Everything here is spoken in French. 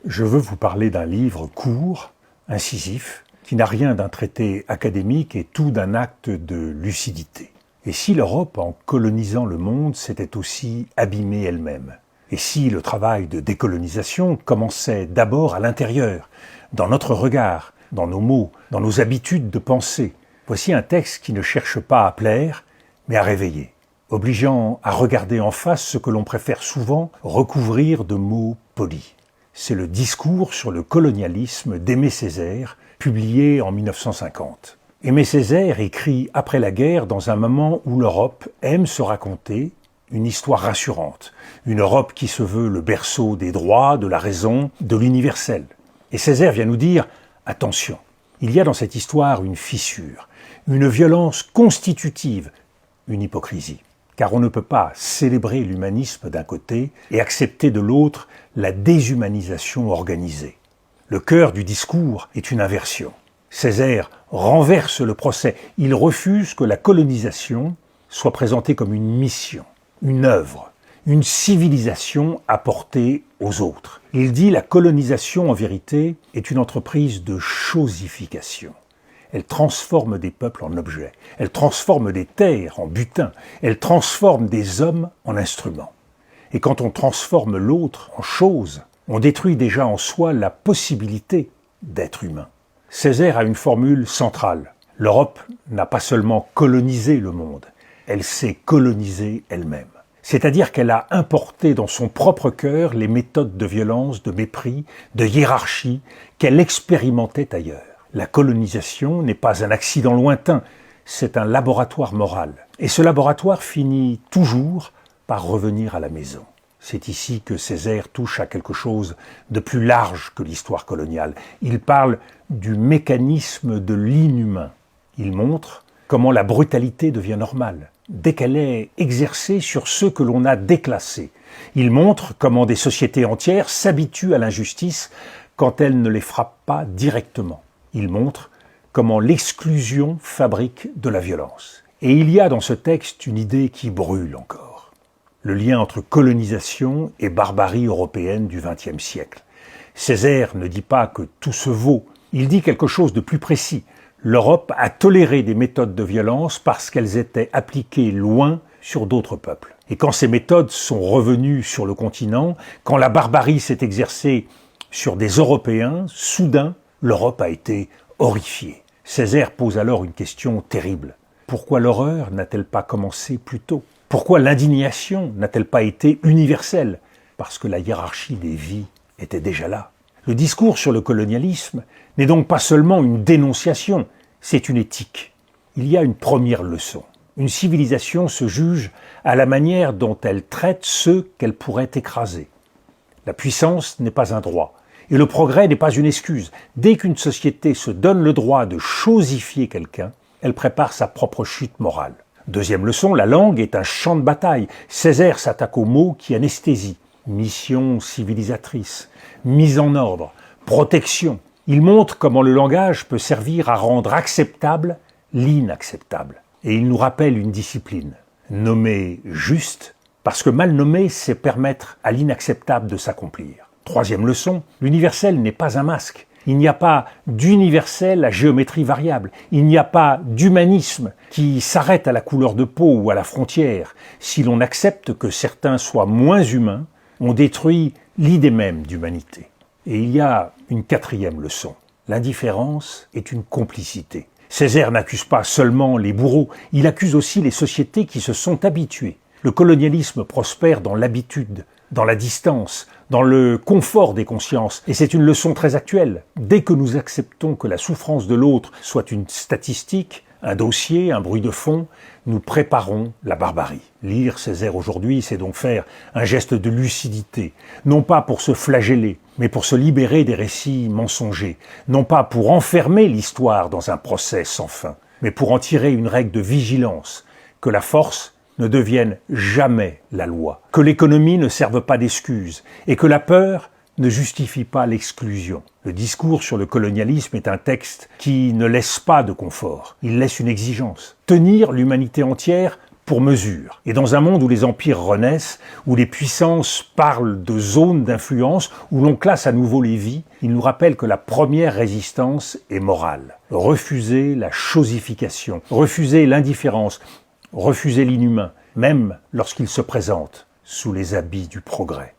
Je veux vous parler d'un livre court, incisif, qui n'a rien d'un traité académique et tout d'un acte de lucidité. Et si l'Europe, en colonisant le monde, s'était aussi abîmée elle-même? Et si le travail de décolonisation commençait d'abord à l'intérieur, dans notre regard, dans nos mots, dans nos habitudes de pensée? Voici un texte qui ne cherche pas à plaire, mais à réveiller, obligeant à regarder en face ce que l'on préfère souvent recouvrir de mots polis. C'est le discours sur le colonialisme d'Aimé Césaire, publié en 1950. Aimé Césaire écrit après la guerre dans un moment où l'Europe aime se raconter une histoire rassurante, une Europe qui se veut le berceau des droits, de la raison, de l'universel. Et Césaire vient nous dire « Attention, il y a dans cette histoire une fissure, une violence constitutive, une hypocrisie. Car on ne peut pas célébrer l'humanisme d'un côté et accepter de l'autre la déshumanisation organisée. Le cœur du discours est une inversion. Césaire renverse le procès. Il refuse que la colonisation soit présentée comme une mission, une œuvre, une civilisation apportée aux autres. Il dit la colonisation, en vérité, est une entreprise de chosification. Elle transforme des peuples en objets, elle transforme des terres en butin, elle transforme des hommes en instruments. Et quand on transforme l'autre en chose, on détruit déjà en soi la possibilité d'être humain. Césaire a une formule centrale. L'Europe n'a pas seulement colonisé le monde, elle s'est colonisée elle-même. C'est-à-dire qu'elle a importé dans son propre cœur les méthodes de violence, de mépris, de hiérarchie qu'elle expérimentait ailleurs. La colonisation n'est pas un accident lointain, c'est un laboratoire moral. Et ce laboratoire finit toujours par revenir à la maison. C'est ici que Césaire touche à quelque chose de plus large que l'histoire coloniale. Il parle du mécanisme de l'inhumain. Il montre comment la brutalité devient normale, dès qu'elle est exercée sur ceux que l'on a déclassés. Il montre comment des sociétés entières s'habituent à l'injustice quand elle ne les frappe pas directement. Il montre comment l'exclusion fabrique de la violence. Et il y a dans ce texte une idée qui brûle encore. Le lien entre colonisation et barbarie européenne du XXe siècle. Césaire ne dit pas que tout se vaut, il dit quelque chose de plus précis. L'Europe a toléré des méthodes de violence parce qu'elles étaient appliquées loin sur d'autres peuples. Et quand ces méthodes sont revenues sur le continent, quand la barbarie s'est exercée sur des Européens, soudain, l'Europe a été horrifiée. Césaire pose alors une question terrible. Pourquoi l'horreur n'a-t-elle pas commencé plus tôt? Pourquoi l'indignation n'a-t-elle pas été universelle? Parce que la hiérarchie des vies était déjà là. Le discours sur le colonialisme n'est donc pas seulement une dénonciation, c'est une éthique. Il y a une première leçon. Une civilisation se juge à la manière dont elle traite ceux qu'elle pourrait écraser. La puissance n'est pas un droit. Et le progrès n'est pas une excuse. Dès qu'une société se donne le droit de chosifier quelqu'un, elle prépare sa propre chute morale. Deuxième leçon, la langue est un champ de bataille. Césaire s'attaque aux mots qui anesthésient. Mission civilisatrice, mise en ordre, protection. Il montre comment le langage peut servir à rendre acceptable l'inacceptable. Et il nous rappelle une discipline. Nommer juste, parce que mal nommer, c'est permettre à l'inacceptable de s'accomplir. Troisième leçon, l'universel n'est pas un masque. Il n'y a pas d'universel à géométrie variable. Il n'y a pas d'humanisme qui s'arrête à la couleur de peau ou à la frontière. Si l'on accepte que certains soient moins humains, on détruit l'idée même d'humanité. Et il y a une quatrième leçon. L'indifférence est une complicité. Césaire n'accuse pas seulement les bourreaux, il accuse aussi les sociétés qui se sont habituées. Le colonialisme prospère dans l'habitude, dans la distance, dans le confort des consciences. Et c'est une leçon très actuelle. Dès que nous acceptons que la souffrance de l'autre soit une statistique, un dossier, un bruit de fond, nous préparons la barbarie. Lire Césaire aujourd'hui, c'est donc faire un geste de lucidité, non pas pour se flageller, mais pour se libérer des récits mensongers, non pas pour enfermer l'histoire dans un procès sans fin, mais pour en tirer une règle de vigilance, que la force ne devienne jamais la loi, que l'économie ne serve pas d'excuse et que la peur ne justifie pas l'exclusion. Le discours sur le colonialisme est un texte qui ne laisse pas de confort, il laisse une exigence. Tenir l'humanité entière pour mesure. Et dans un monde où les empires renaissent, où les puissances parlent de zones d'influence, où l'on classe à nouveau les vies, il nous rappelle que la première résistance est morale. Refuser la chosification, refuser l'indifférence, refuser l'inhumain, même lorsqu'il se présente sous les habits du progrès.